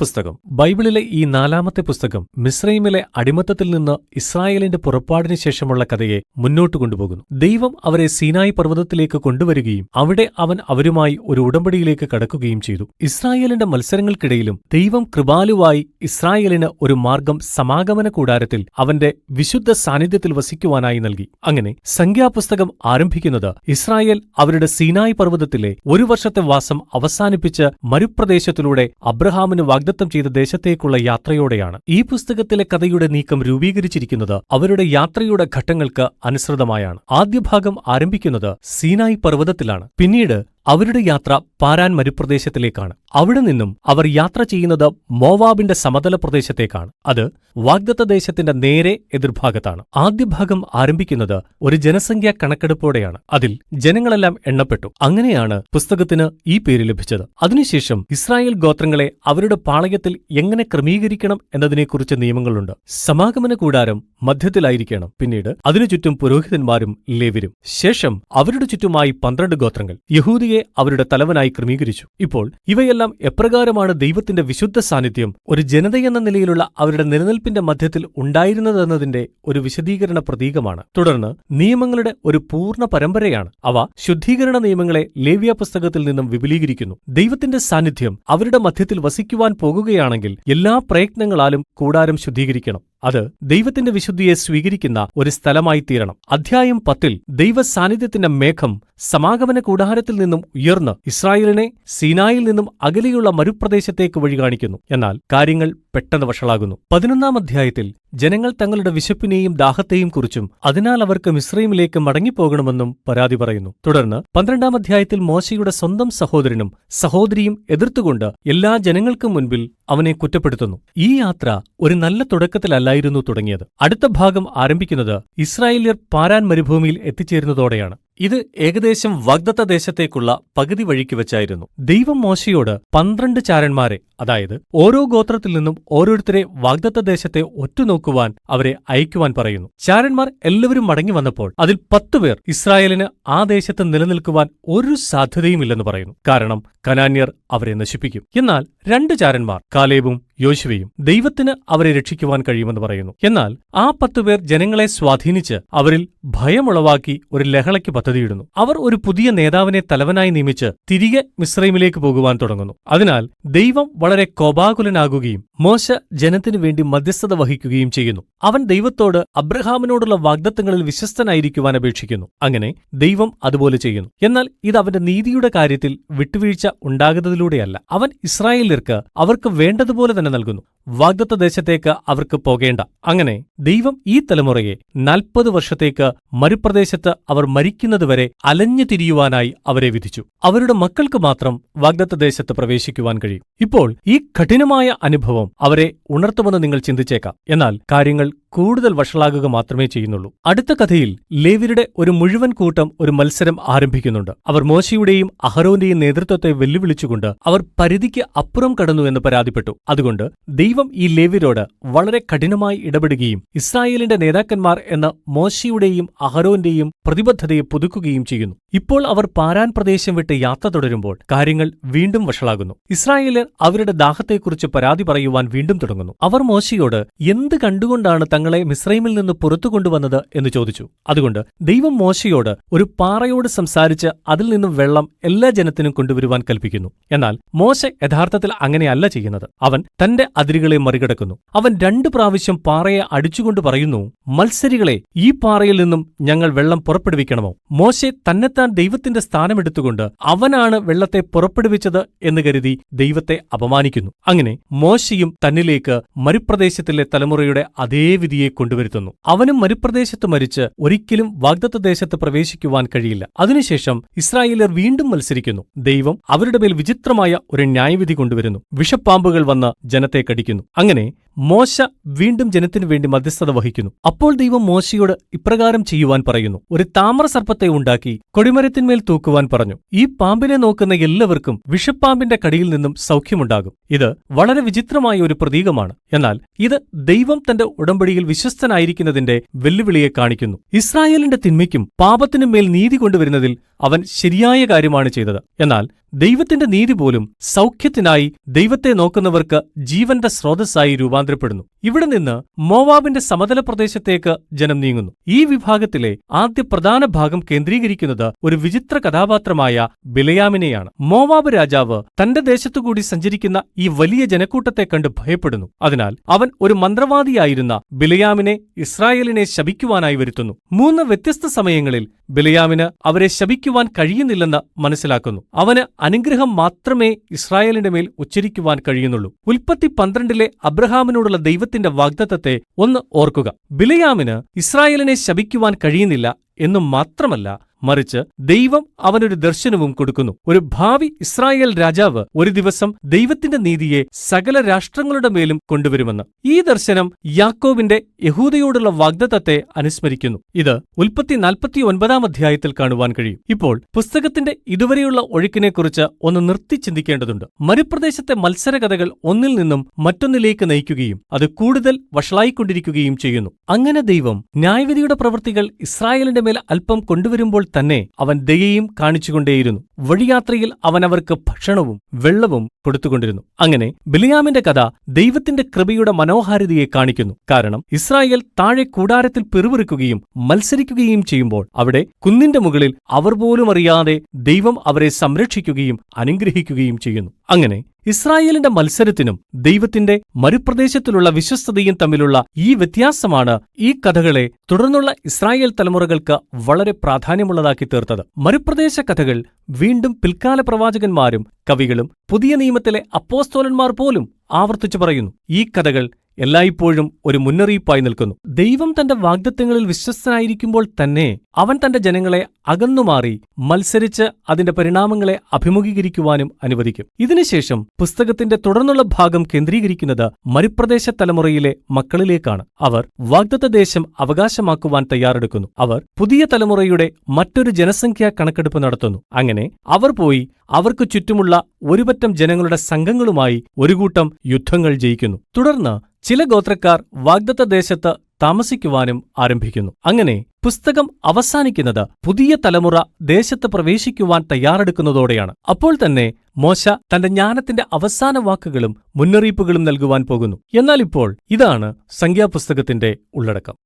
പുസ്തകം. ബൈബിളിലെ ഈ 4-ാമത്തെ പുസ്തകം മിസ്രയീമിലെ അടിമത്തത്തിൽ നിന്ന് ഇസ്രായേലിന്റെ പുറപ്പാടിന് ശേഷമുള്ള കഥയെ മുന്നോട്ട് കൊണ്ടുപോകുന്നു. ദൈവം അവരെ സീനായി പർവ്വതത്തിലേക്ക് കൊണ്ടുവരികയും അവിടെ അവൻ അവരുമായി ഒരു ഉടമ്പടിയിലേക്ക് കടക്കുകയും ചെയ്തു. ഇസ്രായേലിന്റെ മത്സരങ്ങൾക്കിടയിലും ദൈവം കൃപാലുവായി ഇസ്രായേലിന് ഒരു മാർഗം സമാഗമന കൂടാരത്തിൽ അവന്റെ വിശുദ്ധ സാന്നിധ്യത്തിൽ വസിക്കുവാനായി നൽകി. അങ്ങനെ സംഖ്യാപുസ്തകം ആരംഭിക്കുന്നത് ഇസ്രായേൽ അവരുടെ സീനായി പർവ്വതത്തിലെ ഒരു വർഷത്തെ വാസം അവസാനിപ്പിച്ച് മരുപ്രദേശത്തിലൂടെ അബ്രഹാമിന് വാഗ്ദത്തം ചെയ്ത ദേശത്തേക്കുള്ള യാത്രയോടെയാണ്. ഈ പുസ്തകത്തിലെ കഥയുടെ നീക്കം രൂപീകരിച്ചിരിക്കുന്നത് അവരുടെ യാത്രയുടെ ഘട്ടങ്ങൾക്ക് അനുസൃതമായാണ്. ആദ്യ ഭാഗം ആരംഭിക്കുന്നത് സീനായി പർവ്വതത്തിലാണ്. പിന്നീട് അവരുടെ യാത്ര പാരാൻ മരുപ്രദേശത്തിലേക്കാണ്. അവിടെ നിന്നും അവർ യാത്ര ചെയ്യുന്നത് മോവാബിന്റെ സമതല പ്രദേശത്തേക്കാണ്. അത് വാഗ്ദത്ത ദേശത്തിന്റെ നേരെ എതിർഭാഗത്താണ്. ആദ്യ ഭാഗം ആരംഭിക്കുന്നത് ഒരു ജനസംഖ്യാ കണക്കെടുപ്പോടെയാണ്. അതിൽ ജനങ്ങളെല്ലാം എണ്ണപ്പെട്ടു. അങ്ങനെയാണ് പുസ്തകത്തിന് ഈ പേര് ലഭിച്ചത്. അതിനുശേഷം ഇസ്രായേൽ ഗോത്രങ്ങളെ അവരുടെ പാളയത്തിൽ എങ്ങനെ ക്രമീകരിക്കണം എന്നതിനെക്കുറിച്ച് നിയമങ്ങളുണ്ട്. സമാഗമന കൂടാരം മധ്യത്തിലായിരിക്കണം. പിന്നീട് അതിനു ചുറ്റും പുരോഹിതന്മാരും ലേവ്യരും. ശേഷം അവരുടെ ചുറ്റുമായി 12 ഗോത്രങ്ങൾ. യഹൂദിയെ അവരുടെ തലവനായി ക്രമീകരിച്ചു. ഇപ്പോൾ ഇവയെല്ലാം എപ്രകാരമാണ് ദൈവത്തിന്റെ വിശുദ്ധ സാന്നിധ്യം ഒരു ജനതയെന്ന നിലയിലുള്ള അവരുടെ നിലനിൽപ്പിന്റെ മധ്യത്തിൽ ഉണ്ടായിരുന്നതെന്നതിന്റെ ഒരു വിശദീകരണ പ്രതീകമാണ്. തുടർന്ന് നിയമങ്ങളുടെ ഒരു പൂർണ്ണ പരമ്പരയാണ്. അവ ശുദ്ധീകരണ നിയമങ്ങളെ ലേവ്യ പുസ്തകത്തിൽ നിന്നും വിപുലീകരിക്കുന്നു. ദൈവത്തിന്റെ സാന്നിധ്യം അവരുടെ മധ്യത്തിൽ വസിക്കുവാൻ പോകുകയാണെങ്കിൽ എല്ലാ പ്രയത്നങ്ങളാലും കൂടാരം ശുദ്ധീകരിക്കണം. അത് ദൈവത്തിന്റെ വിശുദ്ധിയെ സ്വീകരിക്കുന്ന ഒരു സ്ഥലമായി തീരണം. അധ്യായം 10 ദൈവ സാന്നിധ്യത്തിന്റെ മേഘം സമാഗമന കൂടാരത്തിൽ നിന്നും ഉയർന്ന് ഇസ്രായേലിനെ സീനായിൽ നിന്നും അകലെയുള്ള മരുപ്രദേശത്തേക്ക് വഴി കാണിക്കുന്നു. എന്നാൽ കാര്യങ്ങൾ പെട്ടെന്ന് വഷളാകുന്നു. 11-ാം അധ്യായത്തിൽ ജനങ്ങൾ തങ്ങളുടെ വിശപ്പിനെയും ദാഹത്തെയും കുറിച്ചും അതിനാൽ അവർക്ക് മിസ്രയീമിലേക്ക് മടങ്ങിപ്പോകണമെന്നും പരാതി പറയുന്നു. തുടർന്ന് 12-ാം അധ്യായത്തിൽ മോശയുടെ സ്വന്തം സഹോദരനും സഹോദരിയും എതിർത്തുകൊണ്ട് എല്ലാ ജനങ്ങൾക്കും മുൻപിൽ അവനെ കുറ്റപ്പെടുത്തുന്നു. ഈ യാത്ര ഒരു നല്ല തുടക്കത്തിലല്ലായിരുന്നു തുടങ്ങിയത്. അടുത്ത ഭാഗം ആരംഭിക്കുന്നത് ഇസ്രായേല്യർ പാരാൻ മരുഭൂമിയിൽ എത്തിച്ചേരുന്നതോടെയാണ്. ഇത് ഏകദേശം വാഗ്ദത്ത ദേശത്തേക്കുള്ള പകുതി വഴിക്ക് വെച്ചായിരുന്നു. ദൈവം മോശയോട് 12 ചാരന്മാരെ, അതായത് ഓരോ ഗോത്രത്തിൽ നിന്നും ഓരോരുത്തരെ വാഗ്ദത്ത ദേശത്തെ ഒറ്റുനോക്കുവാൻ അവരെ അയക്കുവാൻ പറയുന്നു. ചാരന്മാർ എല്ലാവരും മടങ്ങി വന്നപ്പോൾ അതിൽ 10 പേർ ഇസ്രായേലിന് ആ ദേശത്ത് നിലനിൽക്കുവാൻ ഒരു സാധ്യതയുമില്ലെന്ന് പറയുന്നു. കാരണം കനാന്യർ അവരെ നശിപ്പിക്കും. എന്നാൽ 2 ചാരന്മാർ, കാലേബും യോശുവയും, ദൈവത്തിന് അവരെ രക്ഷിക്കുവാൻ കഴിയുമെന്ന് പറയുന്നു. എന്നാൽ ആ 10 പേർ ജനങ്ങളെ സ്വാധീനിച്ച് അവരിൽ ഭയമുളവാക്കി ഒരു ലഹളയ്ക്ക് പദ്ധതിയിടുന്നു. അവർ ഒരു പുതിയ നേതാവിനെ തലവനായി നിയമിച്ച് തിരികെ മിസ്രയീമിലേക്ക് പോകുവാൻ തുടങ്ങുന്നു. അതിനാൽ ദൈവം വളരെ കോപാകുലനാകുകയും മോശ ജനത്തിനു വേണ്ടി മധ്യസ്ഥത വഹിക്കുകയും ചെയ്യുന്നു. അവൻ ദൈവത്തോട് അബ്രഹാമിനോടുള്ള വാഗ്ദത്തങ്ങളിൽ വിശ്വസ്തനായിരിക്കുവാൻ അപേക്ഷിക്കുന്നു. അങ്ങനെ ദൈവം അതുപോലെ ചെയ്യുന്നു. എന്നാൽ ഇത് അവന്റെ നീതിയുടെ കാര്യത്തിൽ വിട്ടുവീഴ്ച ഉണ്ടാകുന്നതിലൂടെയല്ല. അവൻ ഇസ്രായേല്യർക്ക് അവർക്ക് വേണ്ടതുപോലെ തന്നെ നൽകുന്നു. വാഗ്ദത്ത ദേശത്തേക്ക് അവർക്ക് പോകേണ്ട. അങ്ങനെ ദൈവം ഈ തലമുറയെ 40 വർഷത്തേക്ക് മരുപ്രദേശത്ത് അവർ മരിക്കുന്നതുവരെ അലഞ്ഞു തിരിയുവാനായി അവരെ വിധിച്ചു. അവരുടെ മക്കൾക്ക് മാത്രം വാഗ്ദത്ത ദേശത്ത് പ്രവേശിക്കുവാൻ കഴിയും. ഇപ്പോൾ ഈ കഠിനമായ അനുഭവം അവരെ ഉണർത്തുമെന്ന് നിങ്ങൾ ചിന്തിച്ചേക്കാം. എന്നാൽ കാര്യങ്ങൾ കൂടുതൽ വഷളാകുക മാത്രമേ ചെയ്യുന്നുള്ളൂ. അടുത്ത കഥയിൽ ലേവ്യരുടെ ഒരു മുഴുവൻ കൂട്ടം ഒരു മത്സരം ആരംഭിക്കുന്നുണ്ട്. അവർ മോശയുടെയും അഹരോന്റെയും നേതൃത്വത്തെ വെല്ലുവിളിച്ചുകൊണ്ട് അവർ പരിധിക്ക് അപ്പുറം കടന്നു എന്ന് പരാതിപ്പെട്ടു. അതുകൊണ്ട് ദൈവം ഈ ലേവ്യരോട് വളരെ കഠിനമായി ഇടപെടുകയും ഇസ്രായേലിന്റെ നേതാക്കന്മാർ എന്ന മോശയുടെയും അഹരോന്റെയും പ്രതിബദ്ധതയെ പുതുക്കുകയും ചെയ്യുന്നു. ഇപ്പോൾ അവർ പാരാൻ പ്രദേശം വിട്ട് യാത്ര തുടരുമ്പോൾ കാര്യങ്ങൾ വീണ്ടും വഷളാകുന്നു. ഇസ്രായേലർ അവരുടെ ദാഹത്തെക്കുറിച്ച് പരാതി പറയുവാൻ വീണ്ടും തുടങ്ങുന്നു. അവർ മോശയോട് എന്ത് കണ്ടുകൊണ്ടാണ് തങ്ങളെ മിസ്രയീമിൽ നിന്ന് പുറത്തു കൊണ്ടുവന്നത് എന്ന് ചോദിച്ചു. അതുകൊണ്ട് ദൈവം മോശയോട് ഒരു പാറയോട് സംസാരിച്ച് അതിൽ നിന്നും വെള്ളം എല്ലാ ജനത്തിനും കൊണ്ടുവരുവാൻ കൽപ്പിക്കുന്നു. എന്നാൽ മോശ യഥാർത്ഥത്തിൽ അങ്ങനെയല്ല ചെയ്യുന്നത്. അവൻ തന്റെ അതിരുകളെ മറികടക്കുന്നു. അവൻ 2 പ്രാവശ്യം പാറയെ അടിച്ചുകൊണ്ട് പറയുന്നു, മത്സരികളെ, ഈ പാറയിൽ നിന്നും ഞങ്ങൾ വെള്ളം പുറപ്പെടുവിക്കണമോ? മോശെ തന്നെത്താൻ ദൈവത്തിന്റെ സ്ഥാനമെടുത്തുകൊണ്ട് അവനാണ് വെള്ളത്തെ പുറപ്പെടുവിച്ചത് എന്ന് കരുതി ദൈവത്തെ അപമാനിക്കുന്നു. അങ്ങനെ മോശയും തന്നിലേക്ക് മരുപ്രദേശത്തിലെ തലമുറയുടെ അതേ വിധിയെ കൊണ്ടുവരുത്തുന്നു. അവനും മരുപ്രദേശത്ത് മരിച്ച് ഒരിക്കലും വാഗ്ദത്ത ദേശത്ത് പ്രവേശിക്കുവാൻ കഴിയില്ല. അതിനുശേഷം ഇസ്രായേലർ വീണ്ടും മത്സരിക്കുന്നു. ദൈവം അവരുടെ മേൽ വിചിത്രമായ ഒരു ന്യായവിധി കൊണ്ടുവരുന്നു. വിഷപ്പാമ്പുകൾ വന്ന് ജനത്തെ കടിക്കുന്നു. അങ്ങനെ മോശ വീണ്ടും ജനത്തിനു വേണ്ടി മധ്യസ്ഥത വഹിക്കുന്നു. അപ്പോൾ ദൈവം മോശയോട് ഇപ്രകാരം ചെയ്യുവാൻ പറയുന്നു. ഒരു താമ്രസർപ്പത്തെ ഉണ്ടാക്കി കൊടിമരത്തിന്മേൽ തൂക്കുവാൻ പറഞ്ഞു. ഈ പാമ്പിനെ നോക്കുന്ന എല്ലാവർക്കും വിഷപ്പാമ്പിന്റെ കടിയിൽ നിന്നും സൗഖ്യമുണ്ടാകും. ഇത് വളരെ വിചിത്രമായ ഒരു പ്രതീകമാണ്. എന്നാൽ ഇത് ദൈവം തന്റെ ഉടമ്പടിയിൽ വിശ്വസ്തനായിരിക്കുന്നതിന്റെ വെല്ലുവിളിയെ കാണിക്കുന്നു. ഇസ്രായേലിന്റെ തിന്മയ്ക്കും പാപത്തിനും മേൽ നീതി കൊണ്ടുവരുന്നതിൽ അവൻ ശരിയായ കാര്യമാണ് ചെയ്തത്. എന്നാൽ ദൈവത്തിന്റെ നീതി പോലും സൗഖ്യത്തിനായി ദൈവത്തെ നോക്കുന്നവർക്ക് ജീവന്റെ സ്രോതസ്സായി രൂപാന്തരപ്പെടുന്നു. ഇവിടെ നിന്ന് മോവാബിന്റെ സമതല പ്രദേശത്തേക്ക് ജനം നീങ്ങുന്നു. ഈ വിഭാഗത്തിലെ ആദ്യ പ്രധാന ഭാഗം കേന്ദ്രീകരിക്കുന്നത് ഒരു വിചിത്ര കഥാപാത്രമായ ബിലയാമിനെയാണ്. മോവാബ് രാജാവ് തന്റെ ദേശത്തുകൂടി സഞ്ചരിക്കുന്ന ഈ വലിയ ജനക്കൂട്ടത്തെ കണ്ട് ഭയപ്പെടുന്നു. അതിനാൽ അവൻ ഒരു മന്ത്രവാദിയായിരുന്ന ബിലയാമിനെ ഇസ്രായേലിനെ ശപിക്കുവാനായി വരുത്തുന്നു. 3 വ്യത്യസ്ത സമയങ്ങളിൽ ബിലയാമിന് അവരെ ശപിക്കുവാൻ കഴിയുന്നില്ലെന്ന് മനസ്സിലാക്കുന്നു. അവന് അനുഗ്രഹം മാത്രമേ ഇസ്രായേലിന്റെ മേൽ ഉച്ചരിക്കുവാൻ കഴിയുന്നുള്ളൂ. ഉൽപ്പത്തി 12 അബ്രഹാമിനോടുള്ള ദൈവത്തിന്റെ വാഗ്ദത്തത്തെ ഒന്ന് ഓർക്കുക. ബിലയാമിന് ഇസ്രായേലിനെ ശപിക്കുവാൻ കഴിയുന്നില്ല എന്നു മാത്രമല്ല, മറിച്ച് ദൈവം അവനൊരു ദർശനവും കൊടുക്കുന്നു. ഒരു ഭാവി ഇസ്രായേൽ രാജാവ് ഒരു ദിവസം ദൈവത്തിന്റെ നീതിയെ സകല രാഷ്ട്രങ്ങളുടെ മേലും കൊണ്ടുവരുമെന്ന്. ഈ ദർശനം യാക്കോബിന്റെ യഹൂദയോടുള്ള വാഗ്ദത്തത്തെ അനുസ്മരിക്കുന്നു. ഇത് ഉൽപ്പത്തി 49 അധ്യായത്തിൽ കാണുവാൻ കഴിയും. ഇപ്പോൾ പുസ്തകത്തിന്റെ ഇതുവരെയുള്ള ഒഴുക്കിനെക്കുറിച്ച് ഒന്ന് നിർത്തി ചിന്തിക്കേണ്ടതുണ്ട്. മരുപ്രദേശത്തെ മത്സരകഥകൾ ഒന്നിൽ നിന്നും മറ്റൊന്നിലേക്ക് നയിക്കുകയും അത് കൂടുതൽ വഷളായിക്കൊണ്ടിരിക്കുകയും ചെയ്യുന്നു. അങ്ങനെ ദൈവം ന്യായവിധിയുടെ പ്രവൃത്തികൾ ഇസ്രായേലിന്റെ മേൽ അല്പം കൊണ്ടുവരുമ്പോൾ തന്നെ അവൻ ദയയും കാണിച്ചുകൊണ്ടേയിരുന്നു. വഴിയാത്രയിൽ അവൻ അവർക്ക് ഭക്ഷണവും വെള്ളവും കൊടുത്തുകൊണ്ടിരുന്നു. അങ്ങനെ ബിലയാമിന്റെ കഥ ദൈവത്തിന്റെ കൃപയുടെ മനോഹാരിതയെ കാണിക്കുന്നു. കാരണം ഇസ്രായേൽ താഴെ കൂടാരത്തിൽ പിറുപിറുക്കുകയും മത്സരിക്കുകയും ചെയ്യുമ്പോൾ അവിടെ കുന്നിന്റെ മുകളിൽ അവർ പോലും അറിയാതെ ദൈവം അവരെ സംരക്ഷിക്കുകയും അനുഗ്രഹിക്കുകയും ചെയ്യുന്നു. അങ്ങനെ ഇസ്രായേലിന്റെ മത്സരത്തിനും ദൈവത്തിന്റെ മരുപ്രദേശത്തിലുള്ള വിശ്വസ്തതയും തമ്മിലുള്ള ഈ വ്യത്യാസമാണ് ഈ കഥകളെ തുടർന്നുള്ള ഇസ്രായേൽ തലമുറകൾക്ക് വളരെ പ്രാധാന്യമുള്ളതാക്കി തീർത്തത്. മരുപ്രദേശ കഥകൾ വീണ്ടും പിൽക്കാല പ്രവാചകന്മാരും കവികളും പുതിയ നിയമത്തിലെ അപ്പോസ്തലന്മാർ പോലും ആവർത്തിച്ചു പറയുന്നു. ഈ കഥകൾ എല്ലായ്പ്പോഴും ഒരു മുന്നറിയിപ്പായി നിൽക്കുന്നു. ദൈവം തന്റെ വാഗ്ദത്തങ്ങളിൽ വിശ്വസ്തനായിരിക്കുമ്പോൾ തന്നെ അവൻ തന്റെ ജനങ്ങളെ അകന്നുമാറി മത്സരിച്ച് അതിന്റെ പരിണാമങ്ങളെ അഭിമുഖീകരിക്കുവാനും അനുവദിക്കും. ഇതിനുശേഷം പുസ്തകത്തിന്റെ തുടർന്നുള്ള ഭാഗം കേന്ദ്രീകരിക്കുന്നത് മരുപ്രദേശ തലമുറയിലെ മക്കളിലേക്കാണ്. അവർ വാഗ്ദത്ത ദേശം അവകാശമാക്കുവാൻ തയ്യാറെടുക്കുന്നു. അവർ പുതിയ തലമുറയുടെ മറ്റൊരു ജനസംഖ്യാ കണക്കെടുപ്പ് നടത്തുന്നു. അങ്ങനെ അവർ പോയി അവർക്ക് ചുറ്റുമുള്ള ഒരുപറ്റം ജനങ്ങളുടെ സംഘങ്ങളുമായി ഒരു കൂട്ടം യുദ്ധങ്ങൾ ജയിക്കുന്നു. തുടർന്ന് ചില ഗോത്രക്കാർ വാഗ്ദത്ത ദേശത്ത് താമസിക്കുവാനും ആരംഭിക്കുന്നു. അങ്ങനെ പുസ്തകം അവസാനിക്കുന്നത് പുതിയ തലമുറ ദേശത്ത് പ്രവേശിക്കുവാൻ തയ്യാറെടുക്കുന്നതോടെയാണ്. അപ്പോൾ തന്നെ മോശ തന്റെ ജ്ഞാനത്തിന്റെ അവസാന വാക്കുകളും മുന്നറിയിപ്പുകളും നൽകുവാൻ പോകുന്നു. എന്നാൽ ഇപ്പോൾ ഇതാണ് സംഖ്യാപുസ്തകത്തിന്റെ ഉള്ളടക്കം.